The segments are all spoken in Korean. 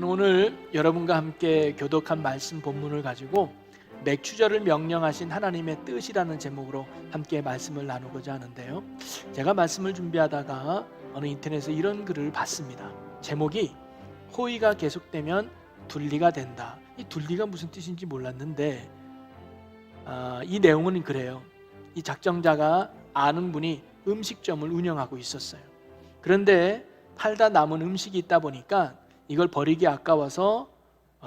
저는 오늘 여러분과 함께 교독한 말씀 본문을 가지고 맥추절을 명령하신 하나님의 뜻이라는 제목으로 함께 말씀을 나누고자 하는데요. 제가 말씀을 준비하다가 어느 인터넷에서 이런 글을 봤습니다. 제목이 호의가 계속되면 둘리가 된다. 이 둘리가 무슨 뜻인지 몰랐는데 이 내용은 그래요. 이 작정자가 아는 분이 음식점을 운영하고 있었어요. 그런데 팔다 남은 음식이 있다 보니까 이걸 버리기 아까워서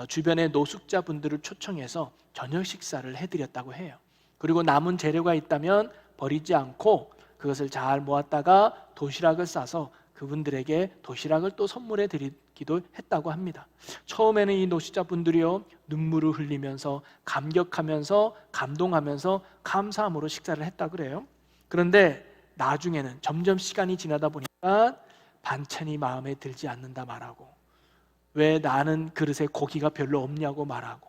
주변의 노숙자분들을 초청해서 저녁 식사를 해드렸다고 해요. 그리고 남은 재료가 있다면 버리지 않고 그것을 잘 모았다가 도시락을 싸서 그분들에게 도시락을 또 선물해 드리기도 했다고 합니다. 처음에는 이 노숙자분들이요, 눈물을 흘리면서 감격하면서 감동하면서 감사함으로 식사를 했다 그래요. 그런데 나중에는 점점 시간이 지나다 보니까 반찬이 마음에 들지 않는다 말하고, 왜 나는 그릇에 고기가 별로 없냐고 말하고,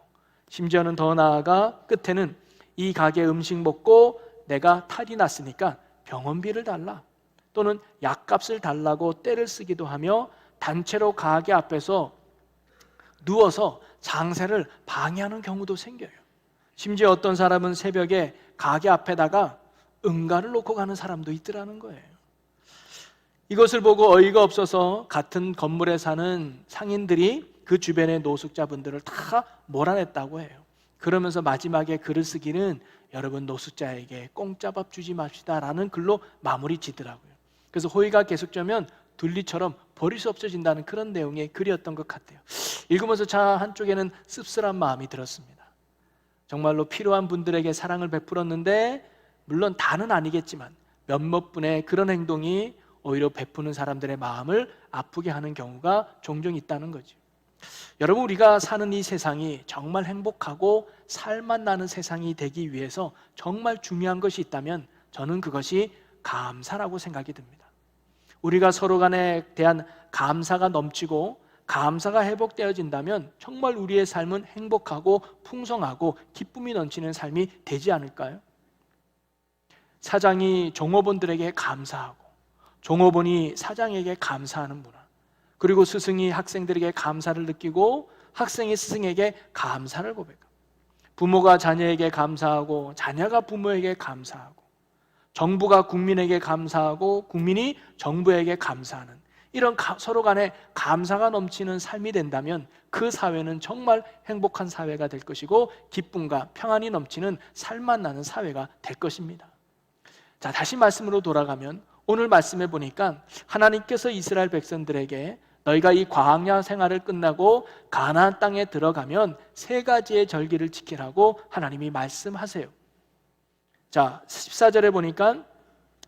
심지어는 더 나아가 끝에는 이 가게 음식 먹고 내가 탈이 났으니까 병원비를 달라, 또는 약값을 달라고 떼를 쓰기도 하며 단체로 가게 앞에서 누워서 장사를 방해하는 경우도 생겨요. 심지어 어떤 사람은 새벽에 가게 앞에다가 응가를 놓고 가는 사람도 있더라는 거예요. 이것을 보고 어이가 없어서 같은 건물에 사는 상인들이 그 주변의 노숙자분들을 다 몰아냈다고 해요. 그러면서 마지막에 글을 쓰기는 여러분 노숙자에게 공짜밥 주지 맙시다라는 글로 마무리 지더라고요. 그래서 호의가 계속되면 둘리처럼 버릴 수 없어진다는 그런 내용의 글이었던 것 같아요. 읽으면서 차 한쪽에는 씁쓸한 마음이 들었습니다. 정말로 필요한 분들에게 사랑을 베풀었는데, 물론 다는 아니겠지만 몇몇 분의 그런 행동이 오히려 베푸는 사람들의 마음을 아프게 하는 경우가 종종 있다는 거죠. 여러분, 우리가 사는 이 세상이 정말 행복하고 살맛 나는 세상이 되기 위해서 정말 중요한 것이 있다면 저는 그것이 감사라고 생각이 듭니다. 우리가 서로 간에 대한 감사가 넘치고 감사가 회복되어진다면 정말 우리의 삶은 행복하고 풍성하고 기쁨이 넘치는 삶이 되지 않을까요? 사장이 종업원들에게 감사하고 종업원이 사장에게 감사하는 문화, 그리고 스승이 학생들에게 감사를 느끼고 학생이 스승에게 감사를 고백하고, 부모가 자녀에게 감사하고 자녀가 부모에게 감사하고, 정부가 국민에게 감사하고 국민이 정부에게 감사하는 이런 서로 간에 감사가 넘치는 삶이 된다면 그 사회는 정말 행복한 사회가 될 것이고 기쁨과 평안이 넘치는 살맛 나는 사회가 될 것입니다. 자, 다시 말씀으로 돌아가면 오늘 말씀해 보니까 하나님께서 이스라엘 백성들에게 너희가 이 광야 생활을 끝나고 가나안 땅에 들어가면 세 가지의 절기를 지키라고 하나님이 말씀하세요. 자, 14절에 보니까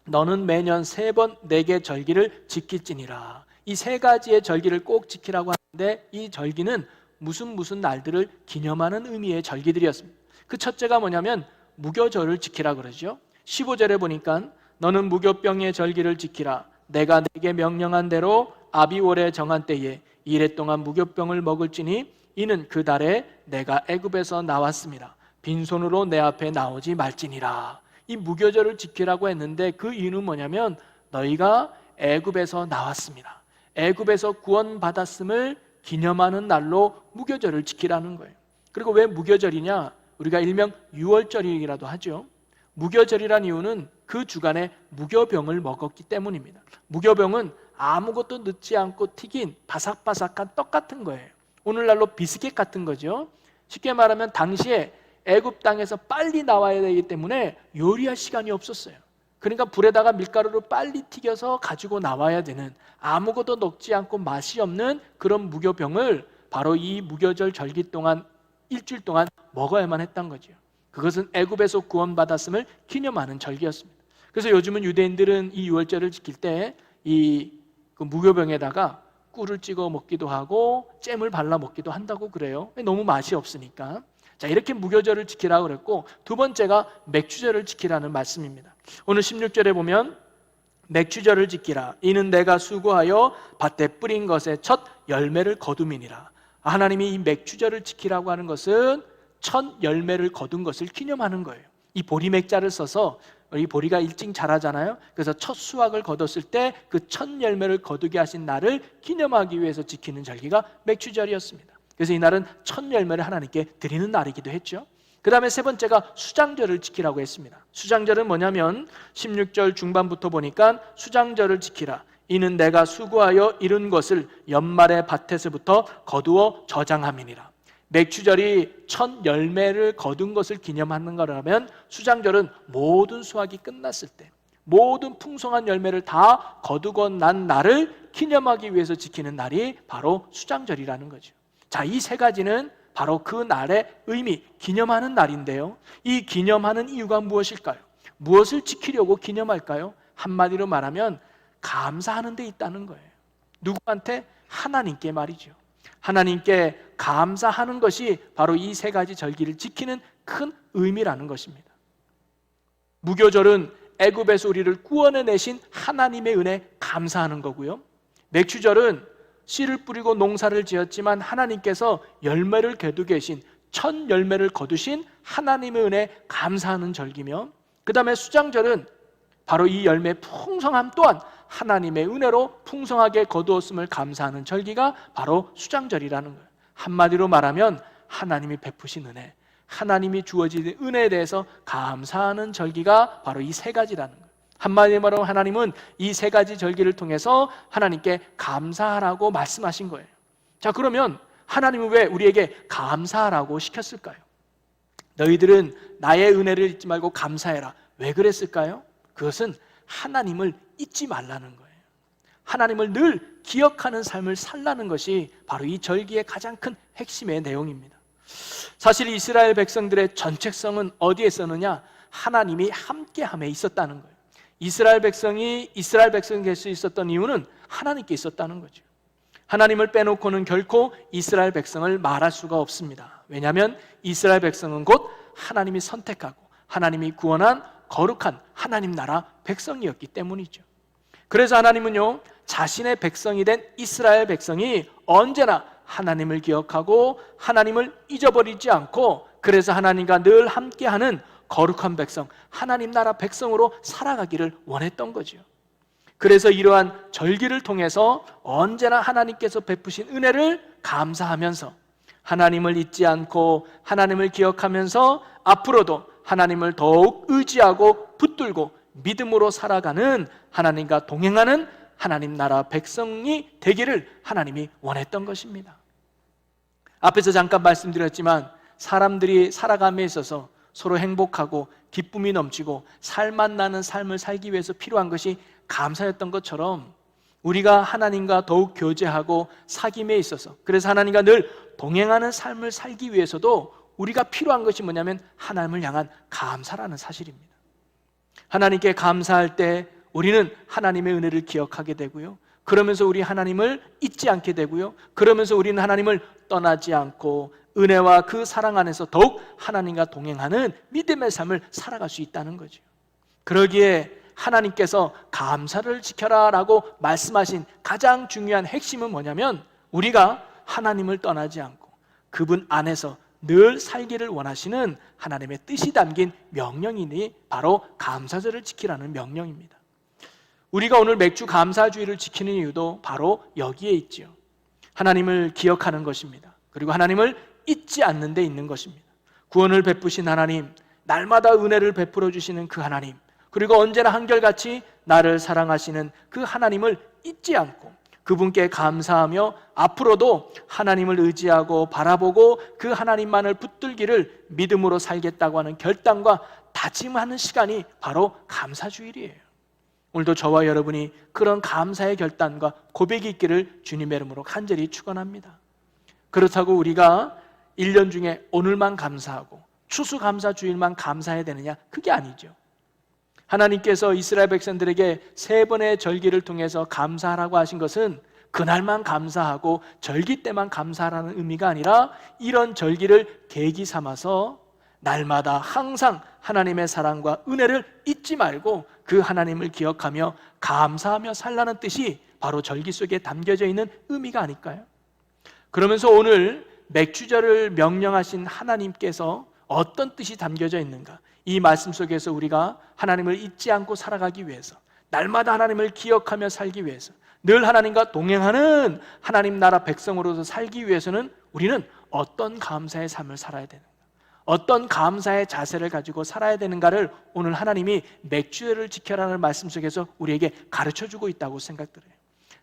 너는 매년 3번 내게 절기를 지킬지니라. 이 세 가지의 절기를 꼭 지키라고 하는데 이 절기는 무슨 날들을 기념하는 의미의 절기들이었습니다. 그 첫째가 뭐냐면 무교절을 지키라 그러죠. 15절에 보니까 너는 무교병의 절기를 지키라. 내가 네게 명령한 대로 아비월에 정한 때에 이래 동안 무교병을 먹을지니 이는 그 달에 내가 애굽에서 나왔습니다. 빈손으로 내 앞에 나오지 말지니라. 이 무교절을 지키라고 했는데 그 이유는 뭐냐면 너희가 애굽에서 나왔습니다. 애굽에서 구원받았음을 기념하는 날로 무교절을 지키라는 거예요. 그리고 왜 무교절이냐? 우리가 일명 유월절이라도 하죠. 무교절이란 이유는 그 주간에 무교병을 먹었기 때문입니다. 무교병은 아무것도 넣지 않고 튀긴 바삭바삭한 떡 같은 거예요. 오늘날로 비스켓 같은 거죠. 쉽게 말하면 당시에 애굽 땅에서 빨리 나와야 되기 때문에 요리할 시간이 없었어요. 그러니까 불에다가 밀가루를 빨리 튀겨서 가지고 나와야 되는, 아무것도 넣지 않고 맛이 없는 그런 무교병을 바로 이 무교절 절기 동안 일주일 동안 먹어야만 했던 거죠. 그것은 애굽에서 구원받았음을 기념하는 절기였습니다. 그래서 요즘은 유대인들은 이 유월절을 지킬 때 이 무교병에다가 꿀을 찍어 먹기도 하고 잼을 발라 먹기도 한다고 그래요. 너무 맛이 없으니까. 자, 이렇게 무교절을 지키라고 그랬고, 두 번째가 맥추절을 지키라는 말씀입니다. 오늘 16절에 보면 맥추절을 지키라. 이는 내가 수고하여 밭에 뿌린 것의 첫 열매를 거둠이니라. 하나님이 이 맥추절을 지키라고 하는 것은 첫 열매를 거둔 것을 기념하는 거예요. 이 보리맥자를 써서 이 보리가 일찍 자라잖아요. 그래서 첫 수확을 거뒀을 때 그 첫 열매를 거두게 하신 날을 기념하기 위해서 지키는 절기가 맥추절이었습니다. 그래서 이 날은 첫 열매를 하나님께 드리는 날이기도 했죠. 그 다음에 세 번째가 수장절을 지키라고 했습니다. 수장절은 뭐냐면 16절 중반부터 보니까 수장절을 지키라. 이는 내가 수고하여 이룬 것을 연말의 밭에서부터 거두어 저장함이니라. 맥추절이 첫 열매를 거둔 것을 기념하는 거라면 수장절은 모든 수확이 끝났을 때 모든 풍성한 열매를 다 거두고 난 날을 기념하기 위해서 지키는 날이 바로 수장절이라는 거죠. 자, 이 세 가지는 바로 그 날의 의미, 기념하는 날인데요. 이 기념하는 이유가 무엇일까요? 무엇을 지키려고 기념할까요? 한마디로 말하면 감사하는 데 있다는 거예요. 누구한테? 하나님께 말이죠. 하나님께 감사하는 것이 바로 이 세 가지 절기를 지키는 큰 의미라는 것입니다. 무교절은 애굽에서 우리를 구원해내신 하나님의 은혜 감사하는 거고요. 맥추절은 씨를 뿌리고 농사를 지었지만 하나님께서 열매를 거두 계신 첫 열매를 거두신 하나님의 은혜 감사하는 절기며, 그 다음에 수장절은 바로 이 열매의 풍성함 또한 하나님의 은혜로 풍성하게 거두었음을 감사하는 절기가 바로 수장절이라는 거예요. 한마디로 말하면 하나님이 베푸신 은혜, 하나님이 주어진 은혜에 대해서 감사하는 절기가 바로 이 세 가지라는 거예요. 한마디로 말하면 하나님은 이 세 가지 절기를 통해서 하나님께 감사하라고 말씀하신 거예요. 자, 그러면 하나님은 왜 우리에게 감사하라고 시켰을까요? 너희들은 나의 은혜를 잊지 말고 감사해라. 왜 그랬을까요? 그것은 하나님을 잊지 말라는 거예요. 하나님을 늘 기억하는 삶을 살라는 것이 바로 이 절기의 가장 큰 핵심의 내용입니다. 사실 이스라엘 백성들의 정체성은 어디에 있었느냐? 하나님이 함께함에 있었다는 거예요. 이스라엘 백성이 될 수 있었던 이유는 하나님께 있었다는 거죠. 하나님을 빼놓고는 결코 이스라엘 백성을 말할 수가 없습니다. 왜냐하면 이스라엘 백성은 곧 하나님이 선택하고 하나님이 구원한 거룩한 하나님 나라 백성이었기 때문이죠. 그래서 하나님은요, 자신의 백성이 된 이스라엘 백성이 언제나 하나님을 기억하고 하나님을 잊어버리지 않고, 그래서 하나님과 늘 함께하는 거룩한 백성, 하나님 나라 백성으로 살아가기를 원했던 거죠. 그래서 이러한 절기를 통해서 언제나 하나님께서 베푸신 은혜를 감사하면서 하나님을 잊지 않고 하나님을 기억하면서 앞으로도 하나님을 더욱 의지하고 붙들고 믿음으로 살아가는, 하나님과 동행하는 하나님 나라 백성이 되기를 하나님이 원했던 것입니다. 앞에서 잠깐 말씀드렸지만 사람들이 살아감에 있어서 서로 행복하고 기쁨이 넘치고 살맛 나는 삶을 살기 위해서 필요한 것이 감사였던 것처럼, 우리가 하나님과 더욱 교제하고 사귐에 있어서, 그래서 하나님과 늘 동행하는 삶을 살기 위해서도 우리가 필요한 것이 뭐냐면 하나님을 향한 감사라는 사실입니다. 하나님께 감사할 때 우리는 하나님의 은혜를 기억하게 되고요, 그러면서 우리 하나님을 잊지 않게 되고요, 그러면서 우리는 하나님을 떠나지 않고 은혜와 그 사랑 안에서 더욱 하나님과 동행하는 믿음의 삶을 살아갈 수 있다는 거죠. 그러기에 하나님께서 감사를 지켜라 라고 말씀하신 가장 중요한 핵심은 뭐냐면, 우리가 하나님을 떠나지 않고 그분 안에서 늘 살기를 원하시는 하나님의 뜻이 담긴 명령이니 바로 감사절을 지키라는 명령입니다. 우리가 오늘 맥주 감사주의를 지키는 이유도 바로 여기에 있지요. 하나님을 기억하는 것입니다. 그리고 하나님을 잊지 않는 데 있는 것입니다. 구원을 베푸신 하나님, 날마다 은혜를 베풀어 주시는 그 하나님, 그리고 언제나 한결같이 나를 사랑하시는 그 하나님을 잊지 않고 그분께 감사하며 앞으로도 하나님을 의지하고 바라보고 그 하나님만을 붙들기를 믿음으로 살겠다고 하는 결단과 다짐하는 시간이 바로 감사주일이에요. 오늘도 저와 여러분이 그런 감사의 결단과 고백이 있기를 주님의 이름으로 간절히 축원합니다. 그렇다고 우리가 1년 중에 오늘만 감사하고 추수감사주일만 감사해야 되느냐? 그게 아니죠. 하나님께서 이스라엘 백성들에게 3번의 절기를 통해서 감사하라고 하신 것은 그날만 감사하고 절기 때만 감사하라는 의미가 아니라, 이런 절기를 계기 삼아서 날마다 항상 하나님의 사랑과 은혜를 잊지 말고 그 하나님을 기억하며 감사하며 살라는 뜻이 바로 절기 속에 담겨져 있는 의미가 아닐까요? 그러면서 오늘 맥주절을 명령하신 하나님께서 어떤 뜻이 담겨져 있는가? 이 말씀 속에서 우리가 하나님을 잊지 않고 살아가기 위해서, 날마다 하나님을 기억하며 살기 위해서, 늘 하나님과 동행하는 하나님 나라 백성으로서 살기 위해서는 우리는 어떤 감사의 삶을 살아야 되는가? 어떤 감사의 자세를 가지고 살아야 되는가를 오늘 하나님이 맥주를 지켜라는 말씀 속에서 우리에게 가르쳐주고 있다고 생각들어요.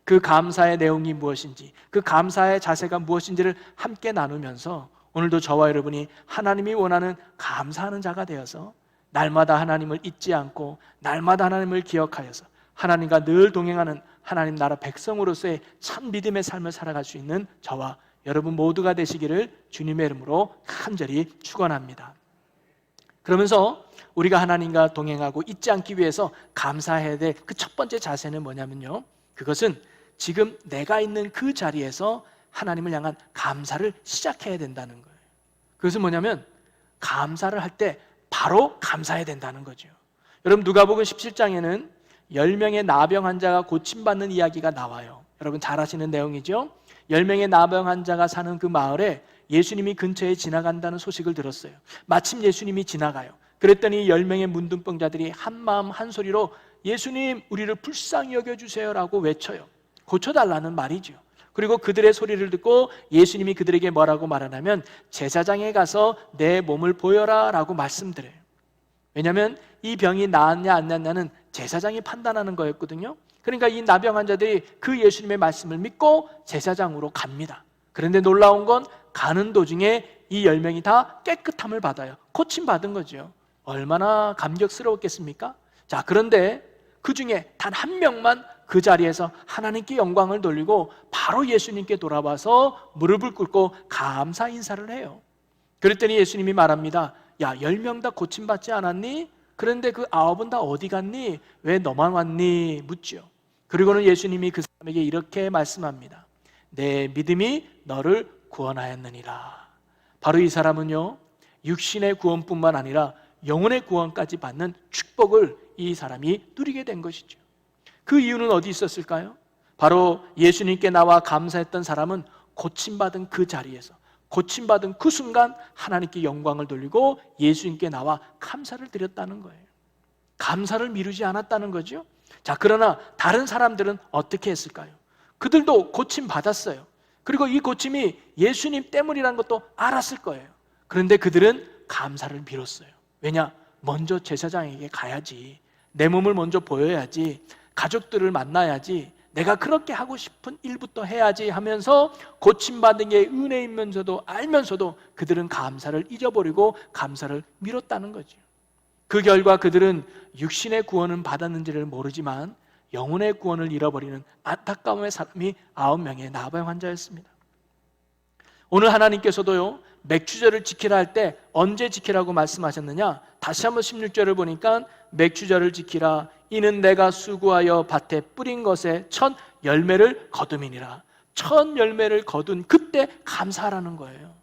그 감사의 내용이 무엇인지, 그 감사의 자세가 무엇인지를 함께 나누면서 오늘도 저와 여러분이 하나님이 원하는 감사하는 자가 되어서 날마다 하나님을 잊지 않고 날마다 하나님을 기억하여서 하나님과 늘 동행하는 하나님 나라 백성으로서의 참 믿음의 삶을 살아갈 수 있는 저와 여러분 모두가 되시기를 주님의 이름으로 간절히 축원합니다. 그러면서 우리가 하나님과 동행하고 잊지 않기 위해서 감사해야 될 그 첫 번째 자세는 뭐냐면요, 그것은 지금 내가 있는 그 자리에서 하나님을 향한 감사를 시작해야 된다는 거예요. 그것은 뭐냐면 감사를 할 때 바로 감사해야 된다는 거죠. 여러분 누가복음 17장에는 10명의 나병 환자가 고침받는 이야기가 나와요. 여러분 잘 아시는 내용이죠. 10명의 나병 환자가 사는 그 마을에 예수님이 근처에 지나간다는 소식을 들었어요. 마침 예수님이 지나가요. 그랬더니 10명의 문둥병자들이 한마음 한소리로 예수님 우리를 불쌍히 여겨주세요 라고 외쳐요. 고쳐달라는 말이죠. 그리고 그들의 소리를 듣고 예수님이 그들에게 뭐라고 말하냐면 제사장에 가서 내 몸을 보여라 라고 말씀드려요. 왜냐하면 이 병이 나았냐 안 나았냐는 제사장이 판단하는 거였거든요. 그러니까 이 나병 환자들이 그 예수님의 말씀을 믿고 제사장으로 갑니다. 그런데 놀라운 건 가는 도중에 이 10명이 다 깨끗함을 받아요. 고침받은 거죠. 얼마나 감격스러웠겠습니까? 자, 그런데 그 중에 단 한 명만 그 자리에서 하나님께 영광을 돌리고 바로 예수님께 돌아와서 무릎을 꿇고 감사 인사를 해요. 그랬더니 예수님이 말합니다. 야, 10명 다 고침받지 않았니? 그런데 그 9은 다 어디 갔니? 왜 너만 왔니? 묻죠. 그리고는 예수님이 그 사람에게 이렇게 말씀합니다. 내 믿음이 너를 구원하였느니라. 바로 이 사람은요, 육신의 구원뿐만 아니라 영혼의 구원까지 받는 축복을 이 사람이 누리게 된 것이죠. 그 이유는 어디 있었을까요? 바로 예수님께 나와 감사했던 사람은 고침받은 그 자리에서, 고침받은 그 순간 하나님께 영광을 돌리고 예수님께 나와 감사를 드렸다는 거예요. 감사를 미루지 않았다는 거죠. 자, 그러나 다른 사람들은 어떻게 했을까요? 그들도 고침받았어요. 그리고 이 고침이 예수님 때문이라는 것도 알았을 거예요. 그런데 그들은 감사를 미뤘어요. 왜냐? 먼저 제사장에게 가야지, 내 몸을 먼저 보여야지, 가족들을 만나야지, 내가 그렇게 하고 싶은 일부터 해야지 하면서 고침받은 게 은혜이면서도 알면서도 그들은 감사를 잊어버리고 감사를 미뤘다는 거죠. 그 결과 그들은 육신의 구원은 받았는지를 모르지만 영혼의 구원을 잃어버리는 안타까움의 사람이 9명의 나병 환자였습니다. 오늘 하나님께서도요, 맥주절을 지키라 할 때 언제 지키라고 말씀하셨느냐? 다시 한번 16절을 보니까 맥주절을 지키라. 이는 내가 수고하여 밭에 뿌린 것에 첫 열매를 거둠이니라. 첫 열매를 거둔 그때 감사하라는 거예요.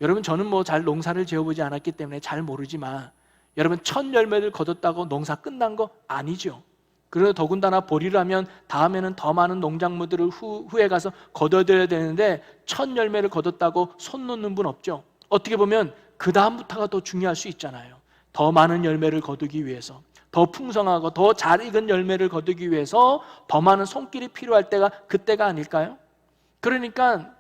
여러분, 저는 뭐 잘 농사를 지어보지 않았기 때문에 잘 모르지만 여러분, 첫 열매를 거뒀다고 농사 끝난 거 아니죠. 그리고 더군다나 보리를 하면 다음에는 더 많은 농작물들을 후에 가서 거둬들여야 되는데 첫 열매를 거뒀다고 손 놓는 분 없죠. 어떻게 보면 그 다음부터가 더 중요할 수 있잖아요. 더 많은 열매를 거두기 위해서, 더 풍성하고 더 잘 익은 열매를 거두기 위해서 더 많은 손길이 필요할 때가 그때가 아닐까요? 그러니까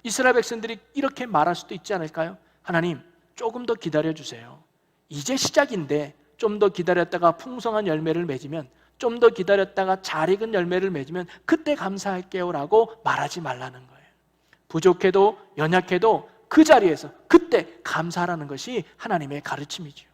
이스라엘 백성들이 이렇게 말할 수도 있지 않을까요? 하나님, 조금 더 기다려주세요. 이제 시작인데 좀 더 기다렸다가 풍성한 열매를 맺으면, 좀 더 기다렸다가 잘 익은 열매를 맺으면 그때 감사할게요 라고 말하지 말라는 거예요. 부족해도 연약해도 그 자리에서 그때 감사하라는 것이 하나님의 가르침이죠.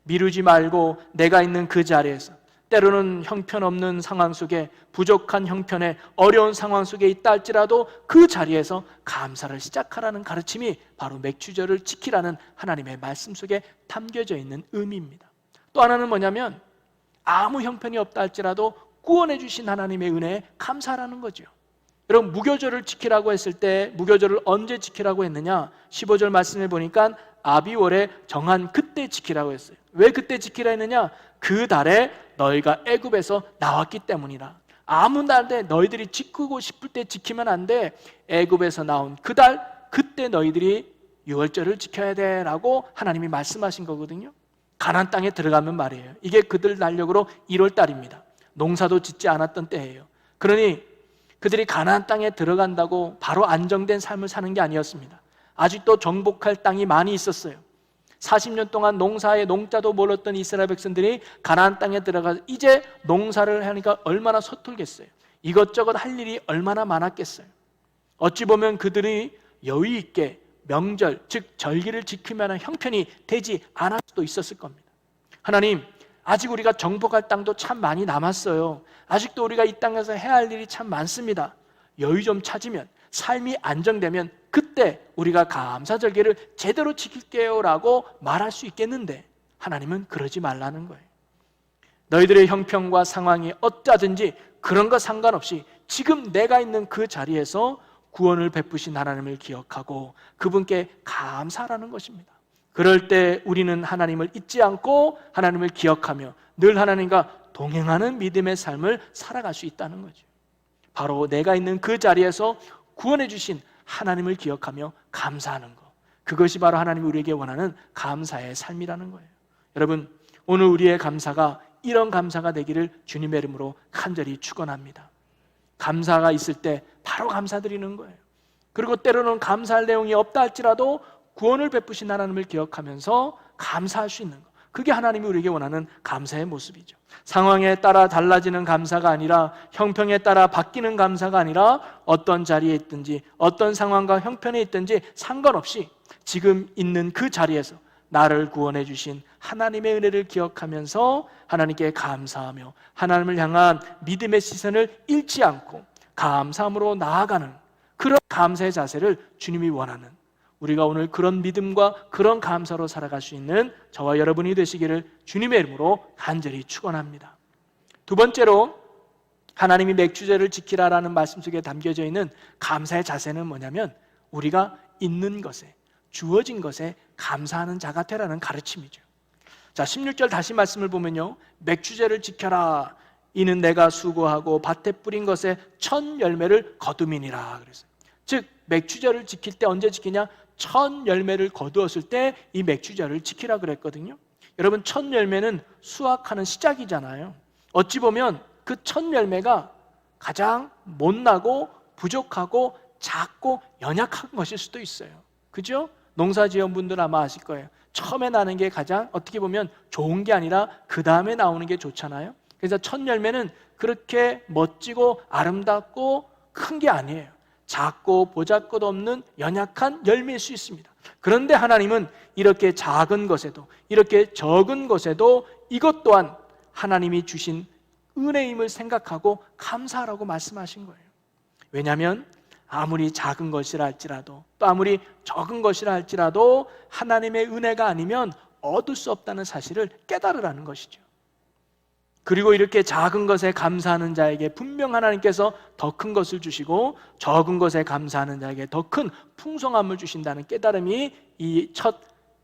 미루지 말고 내가 있는 그 자리에서, 때로는 형편없는 상황 속에, 부족한 형편에 어려운 상황 속에 있다 할지라도 그 자리에서 감사를 시작하라는 가르침이 바로 맥주절을 지키라는 하나님의 말씀 속에 담겨져 있는 의미입니다. 또 하나는 뭐냐면 아무 형편이 없다 할지라도 구원해 주신 하나님의 은혜에 감사하라는 거죠. 여러분, 무교절을 지키라고 했을 때 무교절을 언제 지키라고 했느냐? 15절 말씀을 보니까 아비월에 정한 그때 지키라고 했어요. 왜 그때 지키라 했느냐? 그 달에 너희가 애굽에서 나왔기 때문이라. 아무 날에 너희들이 지키고 싶을 때 지키면 안 돼. 애굽에서 나온 그 달, 그때 너희들이 유월절을 지켜야 돼라고 하나님이 말씀하신 거거든요. 가나안 땅에 들어가면 말이에요. 이게 그들 달력으로 1월 달입니다. 농사도 짓지 않았던 때예요. 그러니 그들이 가나안 땅에 들어간다고 바로 안정된 삶을 사는 게 아니었습니다. 아직도 정복할 땅이 많이 있었어요. 40년 동안 농사에 농자도 몰랐던 이스라엘 백성들이 가나안 땅에 들어가서 이제 농사를 하니까 얼마나 서툴겠어요. 이것저것 할 일이 얼마나 많았겠어요. 어찌 보면 그들이 여유 있게 명절, 즉 절기를 지키면 형편이 되지 않을 수도 있었을 겁니다. 하나님, 아직 우리가 정복할 땅도 참 많이 남았어요. 아직도 우리가 이 땅에서 해야 할 일이 참 많습니다. 여유 좀 찾으면, 삶이 안정되면 그때 우리가 감사절기를 제대로 지킬게요 라고 말할 수 있겠는데 하나님은 그러지 말라는 거예요. 너희들의 형편과 상황이 어쩌든지 그런 거 상관없이 지금 내가 있는 그 자리에서 구원을 베푸신 하나님을 기억하고 그분께 감사하라는 것입니다. 그럴 때 우리는 하나님을 잊지 않고 하나님을 기억하며 늘 하나님과 동행하는 믿음의 삶을 살아갈 수 있다는 거죠. 바로 내가 있는 그 자리에서 구원해 주신 하나님을 기억하며 감사하는 것, 그것이 바로 하나님이 우리에게 원하는 감사의 삶이라는 거예요. 여러분, 오늘 우리의 감사가 이런 감사가 되기를 주님의 이름으로 간절히 축원합니다. 감사가 있을 때 바로 감사드리는 거예요. 그리고 때로는 감사할 내용이 없다 할지라도 구원을 베푸신 하나님을 기억하면서 감사할 수 있는 것, 그게 하나님이 우리에게 원하는 감사의 모습이죠. 상황에 따라 달라지는 감사가 아니라, 형편에 따라 바뀌는 감사가 아니라, 어떤 자리에 있든지 어떤 상황과 형편에 있든지 상관없이 지금 있는 그 자리에서 나를 구원해 주신 하나님의 은혜를 기억하면서 하나님께 감사하며 하나님을 향한 믿음의 시선을 잃지 않고 감사함으로 나아가는 그런 감사의 자세를 주님이 원하는, 우리가 오늘 그런 믿음과 그런 감사로 살아갈 수 있는 저와 여러분이 되시기를 주님의 이름으로 간절히 축원합니다. 두 번째로 하나님이 맥주제를 지키라라는 말씀 속에 담겨져 있는 감사의 자세는 뭐냐면, 우리가 있는 것에, 주어진 것에 감사하는 자가 되라는 가르침이죠. 자, 16절 다시 말씀을 보면요, 맥주제를 지켜라. 이는 내가 수고하고 밭에 뿌린 것에 첫 열매를 거둠이니라 그랬어요. 즉 맥주제를 지킬 때 언제 지키냐? 첫 열매를 거두었을 때 이 맥주제를 지키라 그랬거든요. 여러분, 첫 열매는 수확하는 시작이잖아요. 어찌 보면 그 첫 열매가 가장 못나고 부족하고 작고 연약한 것일 수도 있어요. 그죠? 농사지은 분들 아마 아실 거예요. 처음에 나는 게 가장 어떻게 보면 좋은 게 아니라 그 다음에 나오는 게 좋잖아요. 그래서 첫 열매는 그렇게 멋지고 아름답고 큰 게 아니에요. 작고 보잘것 없는 연약한 열매일 수 있습니다. 그런데 하나님은 이렇게 작은 것에도, 이렇게 적은 것에도 이것 또한 하나님이 주신 은혜임을 생각하고 감사하라고 말씀하신 거예요. 왜냐하면 아무리 작은 것이라 할지라도, 또 아무리 적은 것이라 할지라도 하나님의 은혜가 아니면 얻을 수 없다는 사실을 깨달으라는 것이죠. 그리고 이렇게 작은 것에 감사하는 자에게 분명 하나님께서 더 큰 것을 주시고, 적은 것에 감사하는 자에게 더 큰 풍성함을 주신다는 깨달음이 이 첫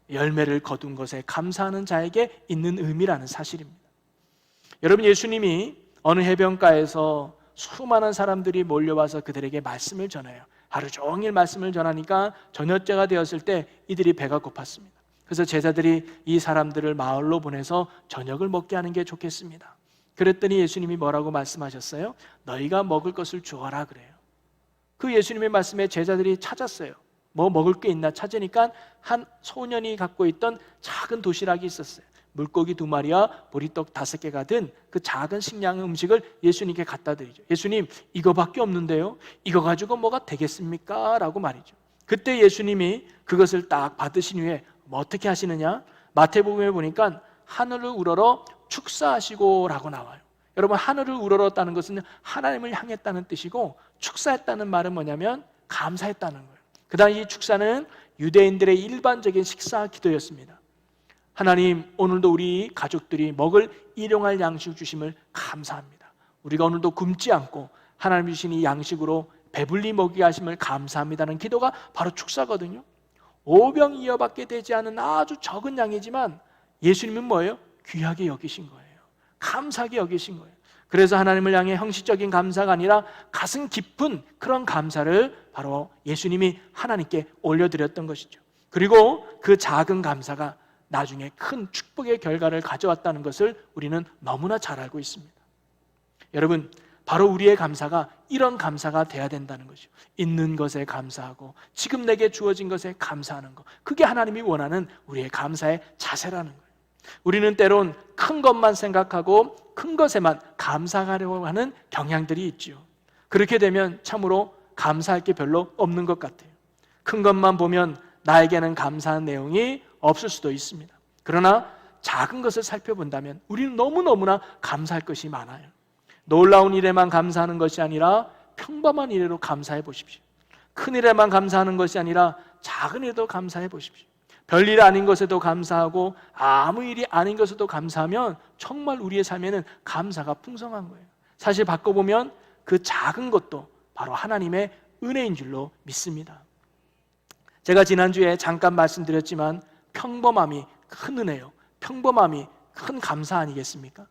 열매를 거둔 것에 감사하는 자에게 있는 의미라는 사실입니다. 여러분, 예수님이 어느 해변가에서 수많은 사람들이 몰려와서 그들에게 말씀을 전해요. 하루 종일 말씀을 전하니까 저녁때가 되었을 때 이들이 배가 고팠습니다. 그래서 제자들이 이 사람들을 마을로 보내서 저녁을 먹게 하는 게 좋겠습니다. 그랬더니 예수님이 뭐라고 말씀하셨어요? 너희가 먹을 것을 주어라 그래요. 그 예수님의 말씀에 제자들이 찾았어요. 뭐 먹을 게 있나 찾으니까 한 소년이 갖고 있던 작은 도시락이 있었어요. 물고기 2마리와 보리떡 5개가 든 그 작은 식량 음식을 예수님께 갖다 드리죠. 예수님, 이거밖에 없는데요, 이거 가지고 뭐가 되겠습니까? 라고 말이죠. 그때 예수님이 그것을 딱 받으신 후에 뭐 어떻게 하시느냐? 마태복음에 보니까 하늘을 우러러 축사하시고 라고 나와요. 여러분, 하늘을 우러렀다는 것은 하나님을 향했다는 뜻이고, 축사했다는 말은 뭐냐면 감사했다는 거예요. 그 당시 축사는 유대인들의 일반적인 식사 기도였습니다. 하나님, 오늘도 우리 가족들이 먹을 일용할 양식 주심을 감사합니다. 우리가 오늘도 굶지 않고 하나님 주신 이 양식으로 배불리 먹이게 하심을 감사합니다는 기도가 바로 축사거든요. 5병 2어밖에 되지 않은 아주 적은 양이지만 예수님은 뭐예요? 귀하게 여기신 거예요. 감사하게 여기신 거예요. 그래서 하나님을 향해 형식적인 감사가 아니라 가슴 깊은 그런 감사를 바로 예수님이 하나님께 올려드렸던 것이죠. 그리고 그 작은 감사가 나중에 큰 축복의 결과를 가져왔다는 것을 우리는 너무나 잘 알고 있습니다. 여러분, 바로 우리의 감사가 이런 감사가 돼야 된다는 것이죠. 있는 것에 감사하고 지금 내게 주어진 것에 감사하는 것, 그게 하나님이 원하는 우리의 감사의 자세라는 거예요. 우리는 때론 큰 것만 생각하고 큰 것에만 감사하려고 하는 경향들이 있죠. 그렇게 되면 참으로 감사할 게 별로 없는 것 같아요. 큰 것만 보면 나에게는 감사한 내용이 없을 수도 있습니다. 그러나 작은 것을 살펴본다면 우리는 너무너무나 감사할 것이 많아요. 놀라운 일에만 감사하는 것이 아니라 평범한 일에도 감사해 보십시오. 큰 일에만 감사하는 것이 아니라 작은 일에도 감사해 보십시오. 별일 아닌 것에도 감사하고 아무 일이 아닌 것에도 감사하면 정말 우리의 삶에는 감사가 풍성한 거예요. 사실 바꿔보면 그 작은 것도 바로 하나님의 은혜인 줄로 믿습니다. 제가 지난주에 잠깐 말씀드렸지만 평범함이 큰 은혜요, 평범함이 큰 감사 아니겠습니까?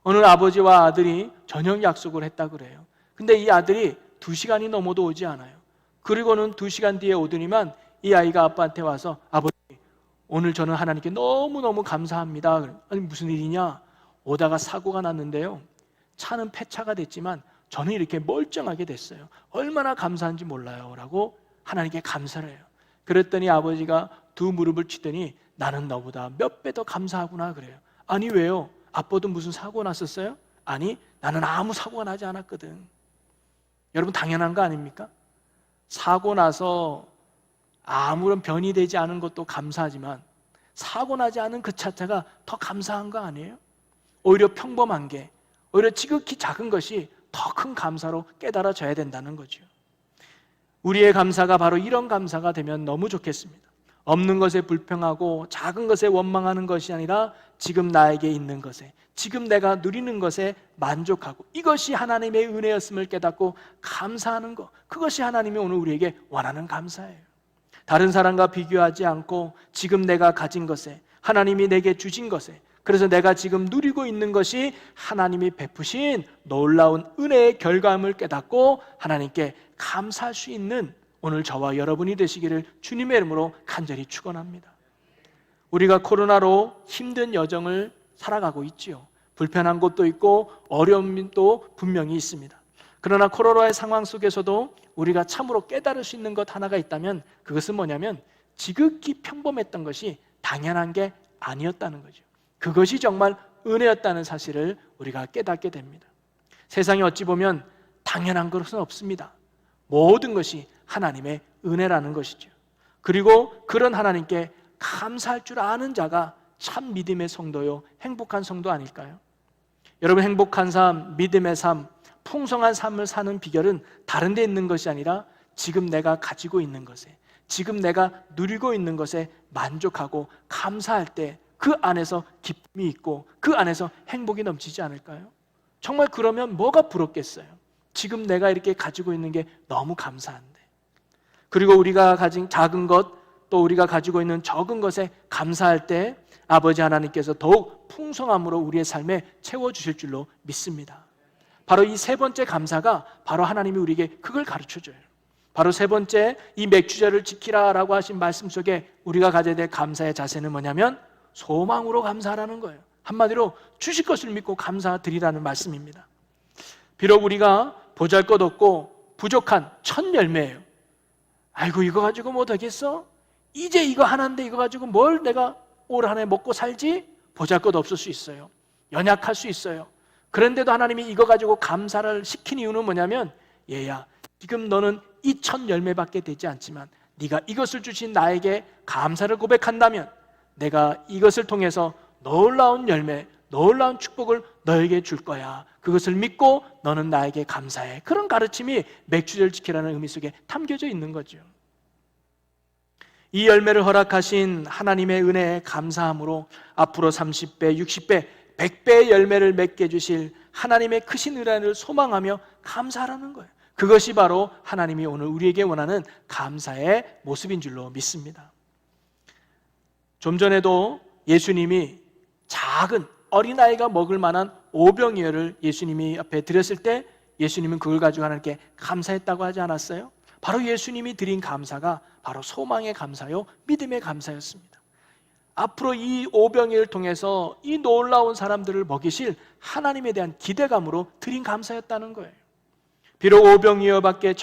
어느 아버지와 아들이 저녁 약속을 했다 그래요. 근데 이 아들이 2시간이 넘어도 오지 않아요. 그리고는 2시간 뒤에 오더니만 이 아이가 아빠한테 와서, 아버지, 오늘 저는 하나님께 너무너무 감사합니다. 아니, 무슨 일이냐? 오다가 사고가 났는데요, 차는 폐차가 됐지만 저는 이렇게 멀쩡하게 됐어요. 얼마나 감사한지 몰라요 라고 하나님께 감사를 해요. 그랬더니 아버지가 두 무릎을 치더니 나는 너보다 몇 배 더 감사하구나 그래요. 아니 왜요? 아빠도 무슨 사고 났었어요? 아니, 나는 아무 사고가 나지 않았거든. 여러분, 당연한 거 아닙니까? 사고 나서 아무런 변이 되지 않은 것도 감사하지만 사고 나지 않은 그 자체가 더 감사한 거 아니에요? 오히려 평범한 게, 오히려 지극히 작은 것이 더 큰 감사로 깨달아져야 된다는 거죠. 우리의 감사가 바로 이런 감사가 되면 너무 좋겠습니다. 없는 것에 불평하고 작은 것에 원망하는 것이 아니라 지금 나에게 있는 것에, 지금 내가 누리는 것에 만족하고 이것이 하나님의 은혜였음을 깨닫고 감사하는 것, 그것이 하나님이 오늘 우리에게 원하는 감사예요. 다른 사람과 비교하지 않고 지금 내가 가진 것에, 하나님이 내게 주신 것에, 그래서 내가 지금 누리고 있는 것이 하나님이 베푸신 놀라운 은혜의 결과임을 깨닫고 하나님께 감사할 수 있는 오늘 저와 여러분이 되시기를 주님의 이름으로 간절히 축원합니다. 우리가 코로나로 힘든 여정을 살아가고 있지요. 불편한 곳도 있고 어려움도 분명히 있습니다. 그러나 코로나의 상황 속에서도 우리가 참으로 깨달을 수 있는 것 하나가 있다면 그것은 뭐냐면 지극히 평범했던 것이 당연한 게 아니었다는 거죠. 그것이 정말 은혜였다는 사실을 우리가 깨닫게 됩니다. 세상에 어찌 보면 당연한 것은 없습니다. 모든 것이 하나님의 은혜라는 것이죠. 그리고 그런 하나님께 감사할 줄 아는 자가 참 믿음의 성도요, 행복한 성도 아닐까요? 여러분, 행복한 삶, 믿음의 삶, 풍성한 삶을 사는 비결은 다른 데 있는 것이 아니라 지금 내가 가지고 있는 것에, 지금 내가 누리고 있는 것에 만족하고 감사할 때 그 안에서 기쁨이 있고 그 안에서 행복이 넘치지 않을까요? 정말 그러면 뭐가 부럽겠어요? 지금 내가 이렇게 가지고 있는 게 너무 감사한데. 그리고 우리가 가진 작은 것, 또 우리가 가지고 있는 적은 것에 감사할 때 아버지 하나님께서 더욱 풍성함으로 우리의 삶에 채워주실 줄로 믿습니다. 바로 이 세 번째 감사가 바로 하나님이 우리에게 그걸 가르쳐줘요. 바로 세 번째, 이 맥주절을 지키라라고 하신 말씀 속에 우리가 가져야 될 감사의 자세는 뭐냐면 소망으로 감사하라는 거예요. 한마디로 주실 것을 믿고 감사드리라는 말씀입니다. 비록 우리가 보잘것없고 부족한 첫 열매예요. 아이고, 이거 가지고 뭐 되겠어? 이제 이거 하나인데 이거 가지고 뭘 내가 올 한 해 먹고 살지? 보잘것없을 수 있어요. 연약할 수 있어요. 그런데도 하나님이 이거 가지고 감사를 시킨 이유는 뭐냐면, 얘야, 지금 너는 이 첫 열매밖에 되지 않지만 네가 이것을 주신 나에게 감사를 고백한다면 내가 이것을 통해서 놀라운 열매, 놀라운 축복을 너에게 줄 거야. 그것을 믿고 너는 나에게 감사해. 그런 가르침이 맥주절 지키라는 의미 속에 담겨져 있는 거죠. 이 열매를 허락하신 하나님의 은혜에 감사함으로 앞으로 30배, 60배, 100배의 열매를 맺게 해주실 하나님의 크신 은혜를 소망하며 감사하라는 거예요. 그것이 바로 하나님이 오늘 우리에게 원하는 감사의 모습인 줄로 믿습니다. 좀 전에도 예수님이 작은 어린아이가 먹을 만한 오병이어를 예수님이 앞에 드렸을 때 예수님은 그걸 가지고 하나님께 감사했다고 하지 않았어요? 바로 예수님이 드린 감사가 바로 소망의 감사요, 믿음의 감사였습니다. 앞으로 이 오병이를 통해서 이 놀라운 사람들을 먹이실 하나님에 대한 기대감으로 드린 감사였다는 거예요. 비록 오병이어밖에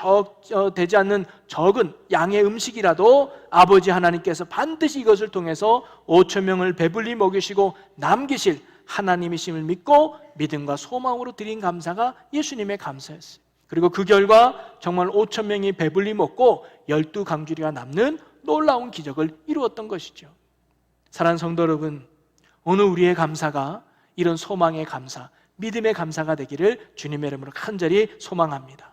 되지 않는 적은 양의 음식이라도 아버지 하나님께서 반드시 이것을 통해서 5천 명을 배불리 먹이시고 남기실 하나님이심을 믿고 믿음과 소망으로 드린 감사가 예수님의 감사였어요. 그리고 그 결과 정말 5천 명이 배불리 먹고 12강주리가 남는 놀라운 기적을 이루었던 것이죠. 사랑하는 성도 여러분, 오늘 우리의 감사가 이런 소망의 감사, 믿음의 감사가 되기를 주님의 이름으로 간절히 소망합니다.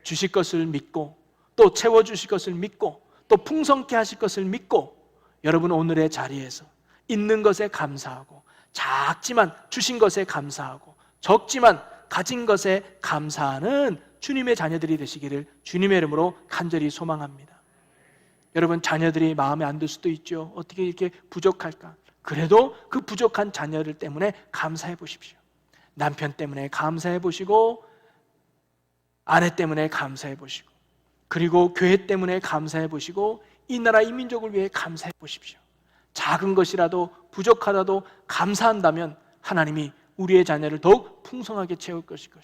주실 것을 믿고 또 채워주실 것을 믿고 또 풍성케 하실 것을 믿고 여러분 오늘의 자리에서 있는 것에 감사하고 작지만 주신 것에 감사하고 적지만 가진 것에 감사하는 주님의 자녀들이 되시기를 주님의 이름으로 간절히 소망합니다. 여러분 자녀들이 마음에 안 들 수도 있죠. 어떻게 이렇게 부족할까? 그래도 그 부족한 자녀들 때문에 감사해 보십시오. 남편 때문에 감사해 보시고 아내 때문에 감사해 보시고 그리고 교회 때문에 감사해 보시고 이 나라 이 민족을 위해 감사해 보십시오. 작은 것이라도 부족하다도 감사한다면 하나님이 우리의 자녀를 더욱 풍성하게 채울 것이고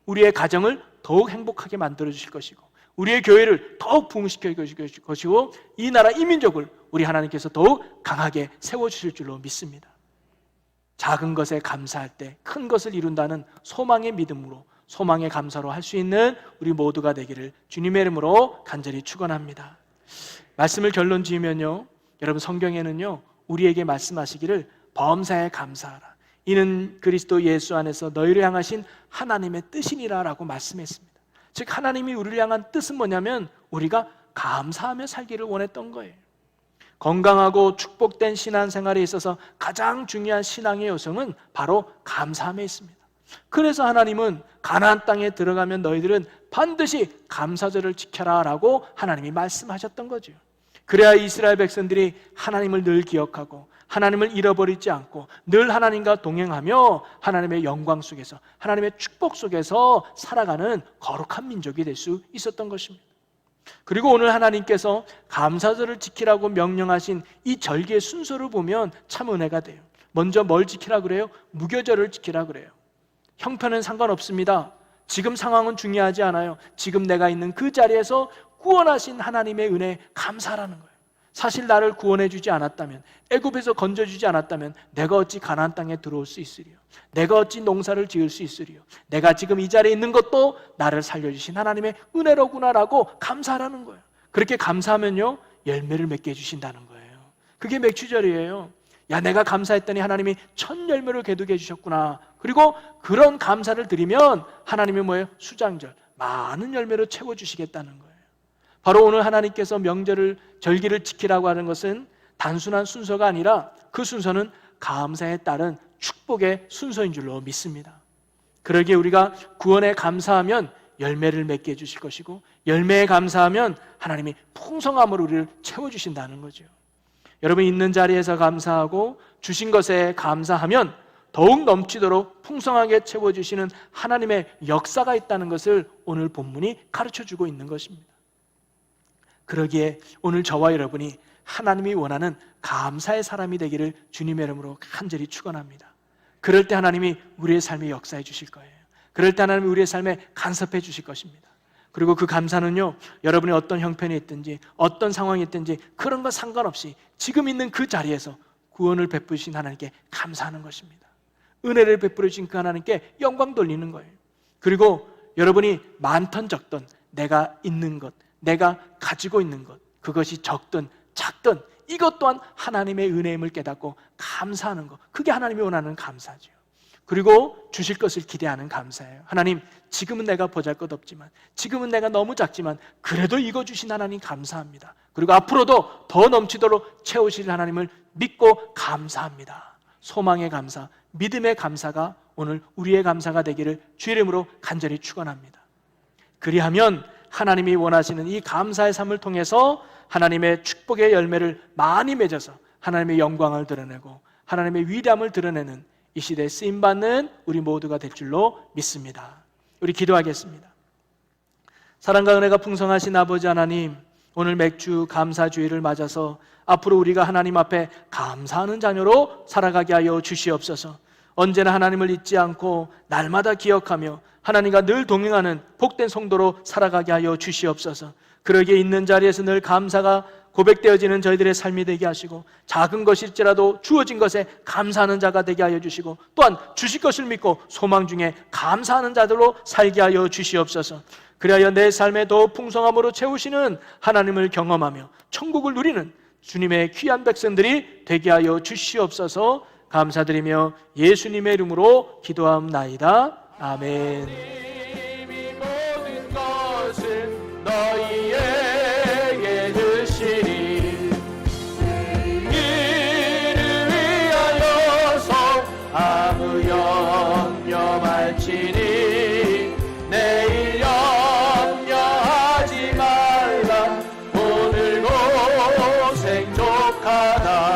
우리의 가정을 더욱 행복하게 만들어 주실 것이고 우리의 교회를 더욱 부흥시켜 주실 것이고 이 나라 이 민족을 우리 하나님께서 더욱 강하게 세워주실 줄로 믿습니다. 작은 것에 감사할 때 큰 것을 이룬다는 소망의 믿음으로 소망의 감사로 할 수 있는 우리 모두가 되기를 주님의 이름으로 간절히 축원합니다. 말씀을 결론 지으면요, 여러분 성경에는요 우리에게 말씀하시기를 범사에 감사하라 이는 그리스도 예수 안에서 너희를 향하신 하나님의 뜻이니라 라고 말씀했습니다. 즉 하나님이 우리를 향한 뜻은 뭐냐면 우리가 감사하며 살기를 원했던 거예요. 건강하고 축복된 신앙생활에 있어서 가장 중요한 신앙의 요소는 바로 감사함에 있습니다. 그래서 하나님은 가나안 땅에 들어가면 너희들은 반드시 감사절을 지켜라 라고 하나님이 말씀하셨던 거죠. 그래야 이스라엘 백성들이 하나님을 늘 기억하고 하나님을 잃어버리지 않고 늘 하나님과 동행하며 하나님의 영광 속에서 하나님의 축복 속에서 살아가는 거룩한 민족이 될 수 있었던 것입니다. 그리고 오늘 하나님께서 감사절을 지키라고 명령하신 이 절기의 순서를 보면 참 은혜가 돼요. 먼저 뭘 지키라 그래요? 무교절을 지키라 그래요. 형편은 상관없습니다. 지금 상황은 중요하지 않아요. 지금 내가 있는 그 자리에서 구원하신 하나님의 은혜에 감사하라는 거예요. 사실 나를 구원해 주지 않았다면, 애굽에서 건져주지 않았다면 내가 어찌 가나안 땅에 들어올 수 있으리요? 내가 어찌 농사를 지을 수 있으리요? 내가 지금 이 자리에 있는 것도 나를 살려주신 하나님의 은혜로구나라고 감사하라는 거예요. 그렇게 감사하면요 열매를 맺게 해주신다는 거예요. 그게 맥주절이에요. 야, 내가 감사했더니 하나님이 첫 열매를 거두게 해주셨구나. 그리고 그런 감사를 드리면 하나님이 뭐예요? 수장절, 많은 열매로 채워주시겠다는 거예요. 바로 오늘 하나님께서 명절을, 절기를 지키라고 하는 것은 단순한 순서가 아니라 그 순서는 감사에 따른 축복의 순서인 줄로 믿습니다. 그러기에 우리가 구원에 감사하면 열매를 맺게 해주실 것이고 열매에 감사하면 하나님이 풍성함으로 우리를 채워주신다는 거죠. 여러분 있는 자리에서 감사하고 주신 것에 감사하면 더욱 넘치도록 풍성하게 채워주시는 하나님의 역사가 있다는 것을 오늘 본문이 가르쳐주고 있는 것입니다. 그러기에 오늘 저와 여러분이 하나님이 원하는 감사의 사람이 되기를 주님의 이름으로 간절히 축원합니다. 그럴 때 하나님이 우리의 삶에 역사해 주실 거예요. 그럴 때 하나님이 우리의 삶에 간섭해 주실 것입니다. 그리고 그 감사는요, 여러분이 어떤 형편이 있든지 어떤 상황이 있든지 그런 거 상관없이 지금 있는 그 자리에서 구원을 베푸신 하나님께 감사하는 것입니다. 은혜를 베풀어 주신 그 하나님께 영광 돌리는 거예요. 그리고 여러분이 많던 적던 내가 있는 것, 내가 가지고 있는 것, 그것이 적든 작든 이것 또한 하나님의 은혜임을 깨닫고 감사하는 것, 그게 하나님이 원하는 감사죠. 그리고 주실 것을 기대하는 감사예요. 하나님, 지금은 내가 보잘것없지만, 지금은 내가 너무 작지만 그래도 이거 주신 하나님 감사합니다. 그리고 앞으로도 더 넘치도록 채우실 하나님을 믿고 감사합니다. 소망의 감사, 믿음의 감사가 오늘 우리의 감사가 되기를 주의 이름으로 간절히 축원합니다. 그리하면 하나님이 원하시는 이 감사의 삶을 통해서 하나님의 축복의 열매를 많이 맺어서 하나님의 영광을 드러내고 하나님의 위대함을 드러내는 이 시대에 쓰임받는 우리 모두가 될 줄로 믿습니다. 우리 기도하겠습니다. 사랑과 은혜가 풍성하신 아버지 하나님, 오늘 맥주 감사주의를 맞아서 앞으로 우리가 하나님 앞에 감사하는 자녀로 살아가게 하여 주시옵소서. 언제나 하나님을 잊지 않고 날마다 기억하며 하나님과 늘 동행하는 복된 성도로 살아가게 하여 주시옵소서. 그러기에 있는 자리에서 늘 감사가 고백되어지는 저희들의 삶이 되게 하시고, 작은 것일지라도 주어진 것에 감사하는 자가 되게 하여 주시고, 또한 주실 것을 믿고 소망 중에 감사하는 자들로 살게 하여 주시옵소서. 그리하여 내 삶에 더 풍성함으로 채우시는 하나님을 경험하며 천국을 누리는 주님의 귀한 백성들이 되게 하여 주시옵소서. 감사드리며 예수님의 이름으로 기도하옵나이다. 아멘. 모든 것을 너희에게 주시니 이를 위하여서 아무 염려 말지니 내일 염려하지 말라. 오늘 고생 족하다.